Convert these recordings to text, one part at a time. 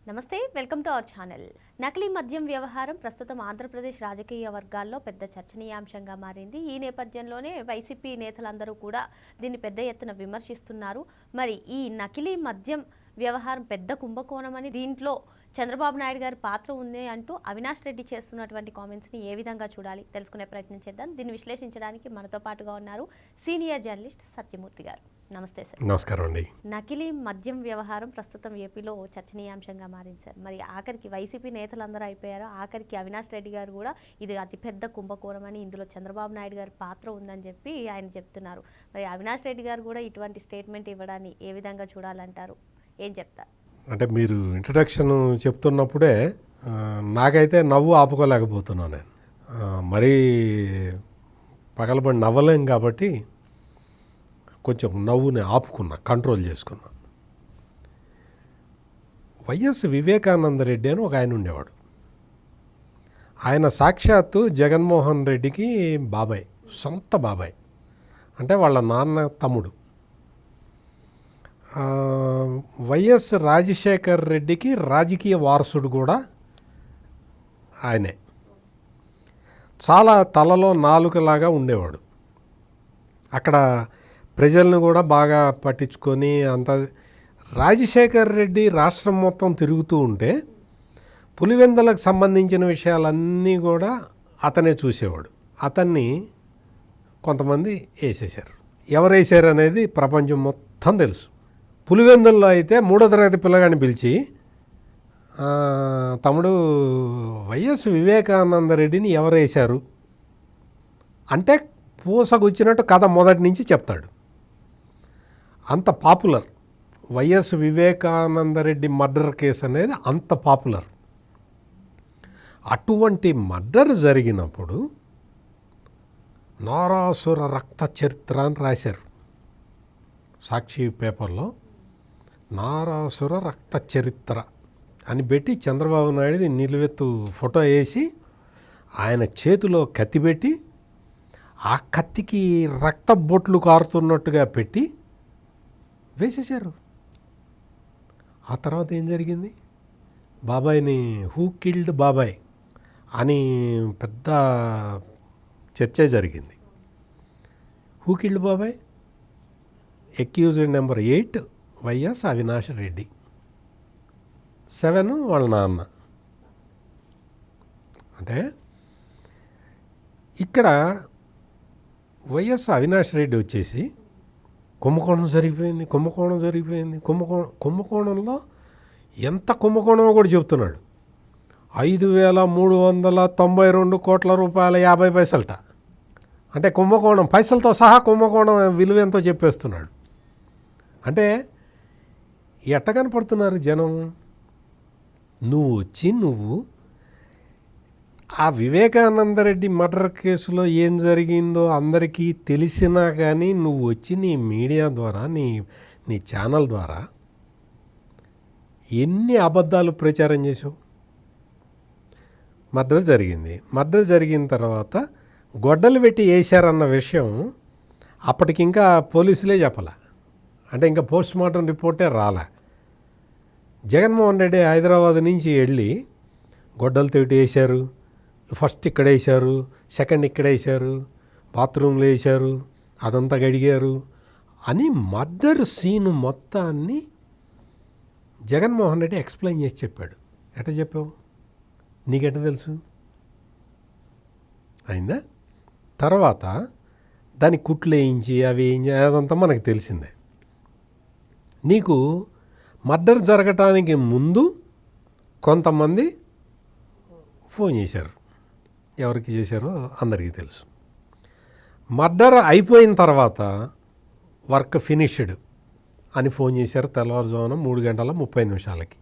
నమస్తే, welcome to our channel. నకిలీ మద్యం వ్యవహారం ప్రస్తుతం ఆంధ్రప్రదేశ్ రాజకీయ వర్గాల్లో పెద్ద చర్చనీయాంశంగా మారింది. ఈ నేపథ్యంలోనే వైసీపీ నేతలందరూ కూడా దీన్ని పెద్ద ఎత్తున విమర్శిస్తున్నారు. మరి ఈ నకిలీ మద్యం వ్యవహారం పెద్ద కుంభకోణమని, దీంట్లో చంద్రబాబు నాయుడు గారి పాత్ర ఉంది అంటూ అవినాష్ రెడ్డి చేస్తున్నటువంటి కామెంట్స్ని ఏ విధంగా చూడాలి తెలుసుకునే ప్రయత్నం చేద్దాం. దీన్ని విశ్లేషించడానికి మనతో పాటుగా ఉన్నారు సీనియర్ జర్నలిస్ట్ సత్యమూర్తి గారు. నమస్తే సార్. నమస్కారం అండి. నకిలీ మద్యం వ్యవహారం ప్రస్తుతం ఏపీలో చర్చనీయాంశంగా మారింది సార్. మరి ఆఖరికి వైసీపీ నేతలందరూ అయిపోయారు. ఆఖరికి అవినాష్ రెడ్డి గారు కూడా ఇది అతిపెద్ద కుంభకోణం అని, ఇందులో చంద్రబాబు నాయుడు గారి పాత్ర ఉందని చెప్పి ఆయన చెప్తున్నారు. మరి అవినాష్ రెడ్డి గారు కూడా ఇటువంటి స్టేట్మెంట్ ఇవ్వడాన్ని ఏ విధంగా చూడాలంటారు? ఏం చెప్తారు? అంటే మీరు ఇంట్రడక్షన్ చెప్తున్నప్పుడే నాకైతే నవ్వు ఆపుకోలేకపోతున్నాను నేను. మరీ పగలబడి నవ్వలేం కాబట్టి కొంచెం నవ్వుని ఆపుకున్నా, కంట్రోల్ చేసుకున్నా. వైఎస్ వివేకానంద రెడ్డి అని ఒక ఆయన ఉండేవాడు. ఆయన సాక్షాత్తు జగన్మోహన్ రెడ్డికి బాబాయ్, సొంత బాబాయ్, అంటే వాళ్ళ నాన్న తమ్ముడు. వైఎస్ రాజశేఖర్ రెడ్డికి రాజకీయ వారసుడు కూడా ఆయనే. చాలా తలలో నాలుకలాగా ఉండేవాడు. అక్కడ ప్రజలను కూడా బాగా పట్టించుకొని అంత. రాజశేఖర్ రెడ్డి రాష్ట్రం మొత్తం తిరుగుతూ ఉంటే పులివెందులకు సంబంధించిన విషయాలన్నీ కూడా అతనే చూసేవాడు. అతన్ని కొంతమంది వేసేశారు. ఎవరు వేసారు అనేది ప్రపంచం మొత్తం తెలుసు. పులివెందుల్లో అయితే 3వ తరగతి పిల్లగాడిని పిలిచి, తమ్ముడు వైఎస్ వివేకానంద రెడ్డిని ఎవరు వేశారు అంటే పూసగుచ్చినట్టు కథ మొదటి నుంచి చెప్తాడు. అంత popular YS Vivekananda Reddy murder case అనేది, అంత పాపులర్. అటువంటి మర్డర్ జరిగినప్పుడు నారాసుర రక్త చరిత్ర అని రాశారు సాక్షి పేపర్లో. నారాసుర రక్త చరిత్ర అని పెట్టి చంద్రబాబు నాయుడుది నిలువెత్తు ఫోటో వేసి ఆయన చేతిలో కత్తి పెట్టి ఆ కత్తికి రక్త బొట్లు కారుతున్నట్టుగా పెట్టి వేసేశారు. ఆ తర్వాత ఏం జరిగింది? బాబాయ్ని హూ కిల్డ్ బాబాయ్ అని పెద్ద చర్చ జరిగింది. హూ కిల్డ్ బాబాయ్? Accused number 8 YS Avinash Reddy, 7 వాళ్ళ నాన్న. అంటే ఇక్కడ వైఎస్ అవినాష్ రెడ్డి వచ్చేసి కుంభకోణం జరిగిపోయింది, కుంభకోణంలో ఎంత కుంభకోణమో కూడా చెప్తున్నాడు. 5,392 కోట్ల రూపాయల 50 పైసలట. అంటే కుంభకోణం పైసలతో సహా కుంభకోణం విలువ ఎంతో చెప్పేస్తున్నాడు. అంటే ఎట్ట కనపడుతున్నారు జనం? నువ్వు ఆ వివేకానందరెడ్డి మర్డర్ కేసులో ఏం జరిగిందో అందరికీ తెలిసినా కానీ నువ్వు వచ్చి నీ మీడియా ద్వారా, నీ ఛానల్ ద్వారా ఎన్ని అబద్ధాలు ప్రచారం చేసావు. మర్డర్ జరిగిన తర్వాత గొడ్డలు పెట్టి వేశారన్న విషయం అప్పటికింకా పోలీసులే చెప్పలే. అంటే ఇంకా పోస్ట్ మార్టం రిపోర్టే రాలే. జగన్మోహన్ రెడ్డి హైదరాబాద్ నుంచి వెళ్ళి గొడ్డలతో వేశారు, ఫస్ట్ ఇక్కడ వేశారు, సెకండ్ ఇక్కడ వేశారు, బాత్రూంలో వేశారు, అదంతా గడిగారు అని మర్డర్ సీను మొత్తాన్ని జగన్మోహన్ రెడ్డి ఎక్స్ప్లెయిన్ చేసి చెప్పాడు. ఎట్ట చెప్పావు? నీకెట్ట తెలుసు? అయిందా? తర్వాత దాన్ని కుట్లు వేయించి అవి అదంతా మనకు తెలిసిందే. నీకు మర్డర్ జరగటానికి ముందు కొంతమంది ఫోన్ చేశారు. ఎవరికి చేశారో అందరికీ తెలుసు. మర్డర్ అయిపోయిన తర్వాత వర్క్ ఫినిష్డ్ అని ఫోన్ చేశారు తెల్లవారుజామున 3:30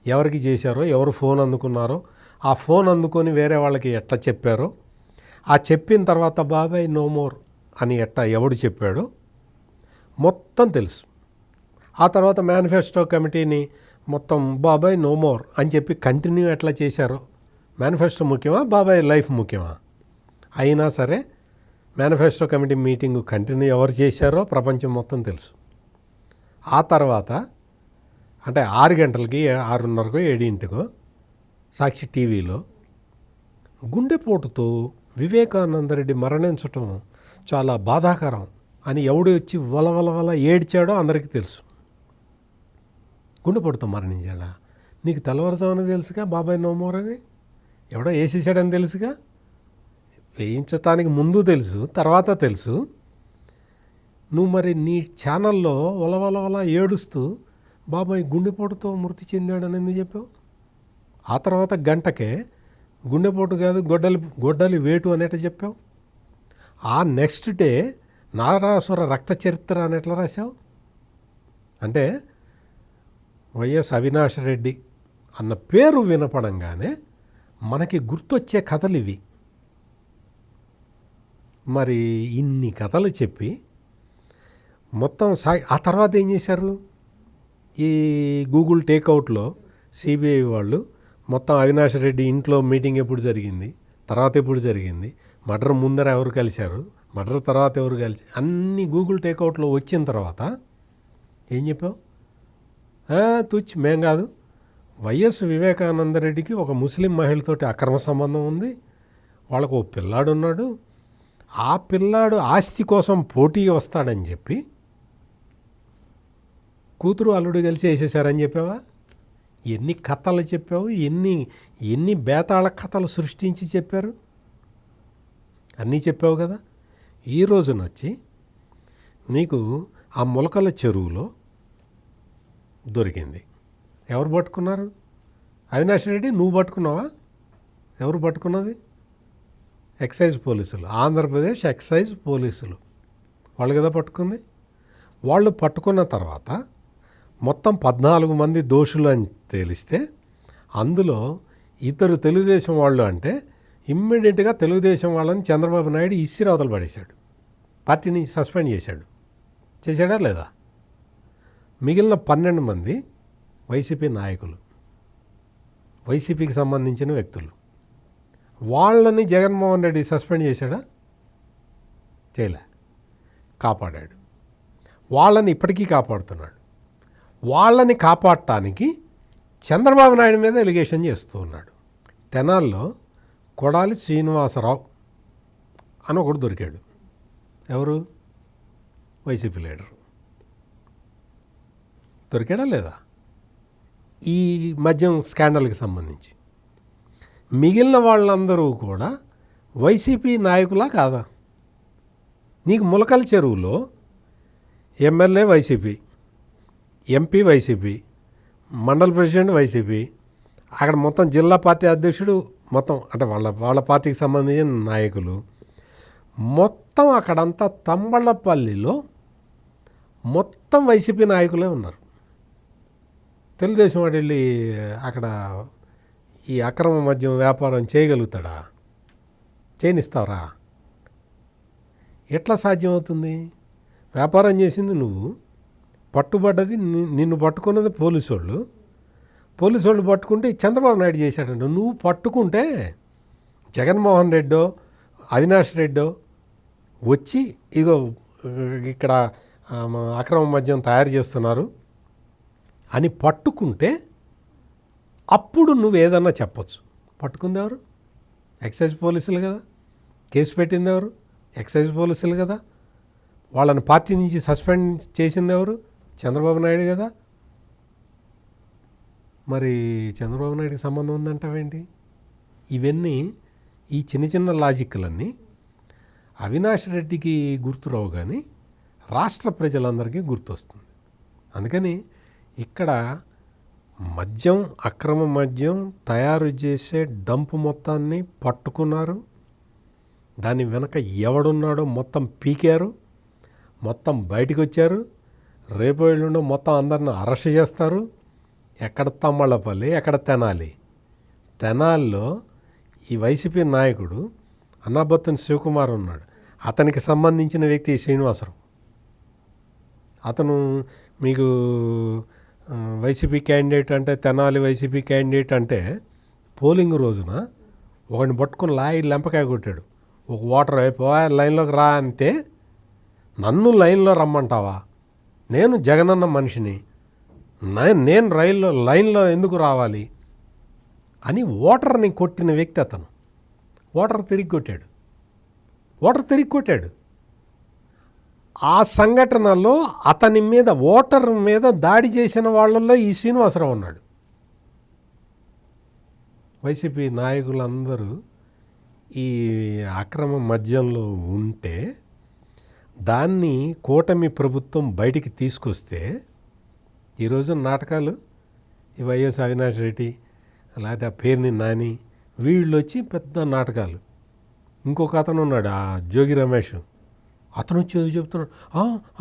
ఎవరికి చేశారో, ఎవరు ఫోన్ అందుకున్నారో, ఆ ఫోన్ అందుకొని వేరే వాళ్ళకి ఎట్లా చెప్పారో, ఆ చెప్పిన తర్వాత బాబాయ్ నో మోర్ అని ఎవడు చెప్పాడో మొత్తం తెలుసు. ఆ తర్వాత మేనిఫెస్టో కమిటీని మొత్తం బాబాయ్ నో మోర్ అని చెప్పి కంటిన్యూ ఎట్లా చేశారో. మేనిఫెస్టో ముఖ్యమా, బాబాయ్ లైఫ్ ముఖ్యమా? అయినా సరే మేనిఫెస్టో కమిటీ మీటింగ్ కంటిన్యూ ఎవరు చేశారో ప్రపంచం మొత్తం తెలుసు. ఆ తర్వాత అంటే 6 గంటలకి 6:30కో 7కో సాక్షి టీవీలో గుండెపోటుతో వివేకానందరెడ్డి మరణించటం చాలా బాధాకరం అని ఎవడు వచ్చి వలవలవల ఏడ్చాడో అందరికీ తెలుసు. గుండెపోటుతో మరణించాడా? నీకు తెల్లవారుజామున తెలుసుగా బాబాయ్ నోమోరని, ఎవడో వేసేసాడని తెలుసుగా, వేయించటానికి ముందు తెలుసు, తర్వాత తెలుసు. నువ్వు మరి నీ ఛానల్లో వలవలవల ఏడుస్తూ బాబాయ్ గుండెపోటుతో మృతి చెందాడని ఎందుకు చెప్పావు? ఆ తర్వాత గంటకే గుండెపోటు కాదు గొడ్డలి వేటు అనేట చెప్పావు. ఆ నెక్స్ట్ డే నారాసుర రక్త చరిత్ర అని ఎట్లా రాశావు? అంటే వైఎస్ అవినాష్ రెడ్డి అన్న పేరు వినపడంగానే మనకి గుర్తొచ్చే కథలు ఇవి. మరి ఇన్ని కథలు చెప్పి మొత్తం ఆ తర్వాత ఏం చేశారు? ఈ గూగుల్ టేక్అవుట్లో సిబిఐ వాళ్ళు మొత్తం అవినాష్ రెడ్డి ఇంట్లో మీటింగ్ ఎప్పుడు జరిగింది, తర్వాత ఎప్పుడు జరిగింది, మర్డర్ ముందర ఎవరు కలిశారు, మర్డర్ తర్వాత ఎవరు కలిసి, అన్నీ గూగుల్ టేక్అవుట్లో వచ్చిన తర్వాత ఏం చెప్పావు? తుచ్చి మేం కాదు, వైఎస్ వివేకానందరెడ్డికి ఒక ముస్లిం మహిళతోటి అక్రమ సంబంధం ఉంది, వాళ్ళకు ఓ పిల్లాడు ఉన్నాడు, ఆ పిల్లాడు ఆస్తి కోసం పోటీ వస్తాడని చెప్పి కూతురు అల్లుడు కలిసి వేసేసారని చెప్పావా? ఎన్ని కథలు చెప్పావు, ఎన్ని బేతాళ కథలు సృష్టించి చెప్పారు, అన్నీ చెప్పావు కదా. ఈ రోజున వచ్చి నీకు ఆ మొలకల చెరువులో దొరికింది. ఎవరు పట్టుకున్నారు? అవినాష్ రెడ్డి నువ్వు పట్టుకున్నావా? ఎవరు పట్టుకున్నది? ఎక్సైజ్ పోలీసులు, ఆంధ్రప్రదేశ్ ఎక్సైజ్ పోలీసులు వాళ్ళు కదా పట్టుకుంది. వాళ్ళు పట్టుకున్న తర్వాత మొత్తం 14 మంది దోషులు అని తెలిస్తే అందులో ఇద్దరు తెలుగుదేశం వాళ్ళు, అంటే ఇమ్మీడియట్గా తెలుగుదేశం వాళ్ళని చంద్రబాబు నాయుడు ఇసిరవతలు పడేశాడు, పార్టీ నుంచి సస్పెండ్ చేశాడా లేదా? మిగిలిన 12 మంది వైసీపీ నాయకులు, వైసీపీకి సంబంధించిన వ్యక్తులు, వాళ్ళని జగన్మోహన్ రెడ్డి సస్పెండ్ చేశాడా? చేయలే, కాపాడాడు. వాళ్ళని ఇప్పటికీ కాపాడుతున్నాడు. వాళ్ళని కాపాడటానికి చంద్రబాబు నాయుడు మీద ఎలిగేషన్ చేస్తూ ఉన్నాడు. తెనాల్లో కొడాలి శ్రీనివాసరావు అని ఒకడు దొరికాడు. ఎవరు? YCP leader. దొరికాడా లేదా? ఈ మద్యం స్కాండల్కి సంబంధించి మిగిలిన వాళ్ళందరూ కూడా వైసీపీ నాయకులా కాదా? నీకు ములకల చెరువులో ఎమ్మెల్యే వైసీపీ, ఎంపీ వైసీపీ, మండల ప్రెసిడెంట్ వైసీపీ, అక్కడ మొత్తం జిల్లా పార్టీ అధ్యక్షుడు, మొత్తం అంటే వాళ్ళ పార్టీకి సంబంధించిన నాయకులు, మొత్తం అక్కడంతా తంబళ్ళపల్లిలో మొత్తం వైసీపీ నాయకులే ఉన్నారు. తెలుగుదేశం వాడు వెళ్ళి అక్కడ ఈ అక్రమ మద్యం వ్యాపారం చేయగలుగుతాడా? చేయనిస్తారా? ఎట్లా సాధ్యమవుతుంది? వ్యాపారం చేసింది నువ్వు, పట్టుబడ్డది నిన్ను పట్టుకున్నది పోలీసు వాళ్ళు పట్టుకుంటే చంద్రబాబు నాయుడు చేశాడంట. నువ్వు పట్టుకుంటే జగన్మోహన్ రెడ్డో అవినాష్ రెడ్డో వచ్చి ఇగో ఇక్కడ అక్రమ మద్యం తయారు చేస్తున్నారు అని పట్టుకుంటే అప్పుడు నువ్వు ఏదన్నా చెప్పొచ్చు. పట్టుకుంది ఎవరు? ఎక్సైజ్ పోలీసులు కదా. కేసు పెట్టింది ఎవరు? ఎక్సైజ్ పోలీసులు కదా. వాళ్ళని పార్టీ నుంచి సస్పెండ్ చేసింది ఎవరు? చంద్రబాబు నాయుడు కదా. మరి చంద్రబాబు నాయుడికి సంబంధం ఉందంటావేంటి? ఇవన్నీ ఈ చిన్న చిన్న లాజిక్లన్నీ అవినాష్ రెడ్డికి గుర్తురావు కానీ రాష్ట్ర ప్రజలందరికీ గుర్తొస్తుంది. అందుకని ఇక్కడ మద్యం, అక్రమ మద్యం తయారు చేసే డంపు మొత్తాన్ని పట్టుకున్నారు. దాని వెనక ఎవడున్నాడో మొత్తం పీకారు, మొత్తం బయటకు వచ్చారు. రేపు ఎల్లుండో మొత్తం అందరిని అరెస్ట్ చేస్తారు. ఎక్కడ తమ్మళ్ళపల్లి, ఎక్కడ తెనాల్లో ఈ వైసీపీ నాయకుడు అన్నాబత్తుని శివకుమార్ ఉన్నాడు. అతనికి సంబంధించిన వ్యక్తి శ్రీనివాసరావు. అతను మీకు వైసీపీ క్యాండిడేట్ అంటే, తెనాలి వైసీపీ క్యాండిడేట్ అంటే పోలింగ్ రోజున ఒకడిని పట్టుకుని లెంపకాయ కొట్టాడు. ఒక ఓటర్ అయిపోవా లైన్లోకి రా అంటే, నన్ను లైన్లో రమ్మంటావా? నేను జగనన్న మనిషిని, నేను లైన్లో ఎందుకు రావాలి అని ఓటర్ని కొట్టిన వ్యక్తి అతను. ఓటర్ తిరిగి కొట్టాడు. ఆ సంఘటనలో అతని మీద, ఓటర్ మీద దాడి చేసిన వాళ్ళల్లో ఈ శ్రీనివాసరావు ఉన్నాడు. వైసీపీ నాయకులందరూ ఈ అక్రమ మద్యంలో ఉంటే దాన్ని కూటమి ప్రభుత్వం బయటికి తీసుకొస్తే ఈరోజు నాటకాలు ఈ వైఎస్ అవినాష్ రెడ్డి లేకపోతే ఆ పేరుని నాని వీళ్ళు వచ్చి పెద్ద నాటకాలు. ఇంకొక అతను ఉన్నాడు, ఆ జోగి రమేష్, అతను వచ్చి ఏదో చెప్తున్నాడు,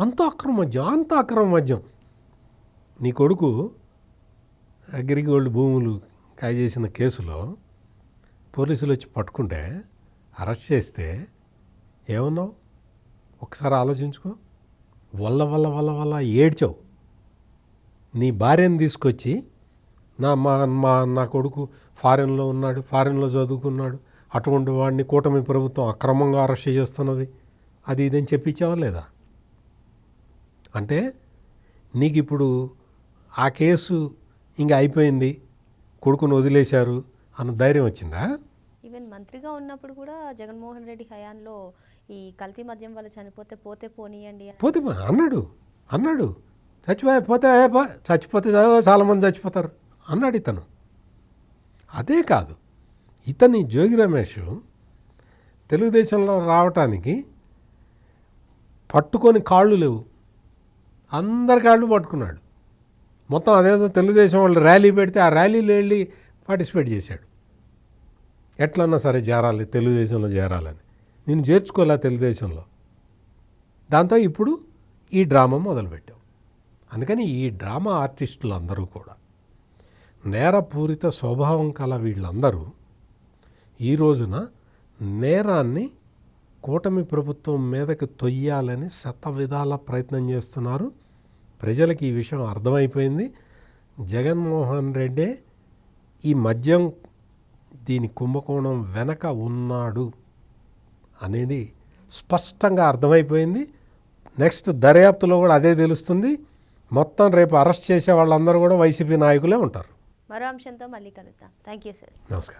అంత అక్రమ మద్యం. నీ కొడుకు అగ్రిగోల్డ్ భూములు కాజేసిన కేసులో పోలీసులు వచ్చి పట్టుకుంటే, అరెస్ట్ చేస్తే ఏమన్నావు? ఒకసారి ఆలోచించుకో. వల్ల ఏడ్చావు. నీ భార్యను తీసుకొచ్చి నా కొడుకు ఫారెన్లో ఉన్నాడు, ఫారెన్లో చదువుకున్నాడు, అటువంటి వాడిని కూటమి ప్రభుత్వం అక్రమంగా అరెస్ట్ చేస్తున్నది, అది ఇదని చెప్పించావా లేదా? అంటే నీకు ఇప్పుడు ఆ కేసు ఇంకా అయిపోయింది, కొడుకును వదిలేశారు అన్న ధైర్యం వచ్చిందా? ఈవెన్ మంత్రిగా ఉన్నప్పుడు కూడా జగన్మోహన్ రెడ్డి హయాంలో ఈ కల్తీ మద్యం వల్ల పోతే పోనీయండి పోతే అన్నాడు చచ్చిపోతే చాలామంది చచ్చిపోతారు అన్నాడు ఇతను. అదే కాదు, ఇతని జోగి రమేష్ తెలుగుదేశంలో రావటానికి పట్టుకొని కాళ్ళు లేవు, అందరి కాళ్ళు పట్టుకున్నాడు. మొత్తం అదేదో తెలుగుదేశం వాళ్ళు ర్యాలీ పెడితే ఆ ర్యాలీలో వెళ్ళి పార్టిసిపేట్ చేశాడు. ఎట్లన్నా సరే తెలుగుదేశంలో చేరాలని. నేను చేర్చుకోలే తెలుగుదేశంలో. దాంతో ఇప్పుడు ఈ డ్రామా మొదలుపెట్టాం. అందుకని ఈ డ్రామా ఆర్టిస్టులు అందరూ కూడా, నేరపూరిత స్వభావం కల వీళ్ళందరూ ఈ రోజున నేరాన్ని కూటమి ప్రభుత్వం మీదకి తొయ్యాలని శతవిధాల ప్రయత్నం చేస్తున్నారు. ప్రజలకు ఈ విషయం అర్థమైపోయింది. జగన్మోహన్ రెడ్డే ఈ మద్యం దీని కుంభకోణం వెనక ఉన్నాడు అనేది స్పష్టంగా అర్థమైపోయింది. నెక్స్ట్ దర్యాప్తులో కూడా అదే తెలుస్తుంది. మొత్తం రేపు అరెస్ట్ చేసే వాళ్ళందరూ కూడా వైసీపీ నాయకులే ఉంటారు. మరో అంశంతో మళ్ళీ కలుద్దాం. Thank you sir. నమస్కారం.